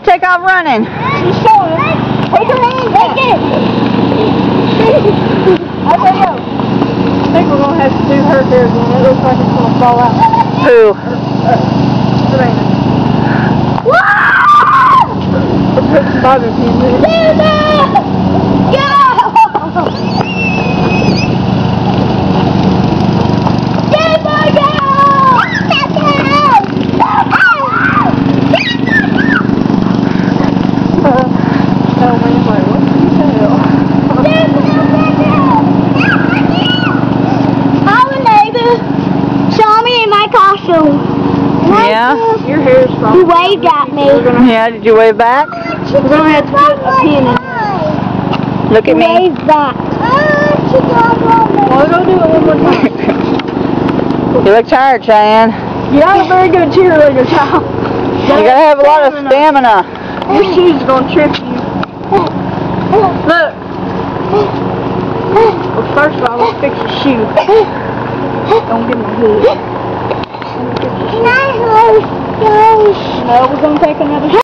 take off running. She's showing it. Take her hands back. Take it. I don't know. I think we're going to have to do her hair again. It looks like it's going to fall out. Who? Serena. We'll put some bobby pins in it. Go! Yeah? Your hair's strong. He waved at me. Yeah, did you wave back? We're going to have to put a pin in there. Look at me. Waved back. Well, we're going to do it one more time. You look tired, Cheyenne. You're not a very good cheerleader, child. You gotta have a lot of stamina. Your shoes are going to trip you. Look. Well, first of all, let's fix your shoe. Don't get my hood. No, we're going to take another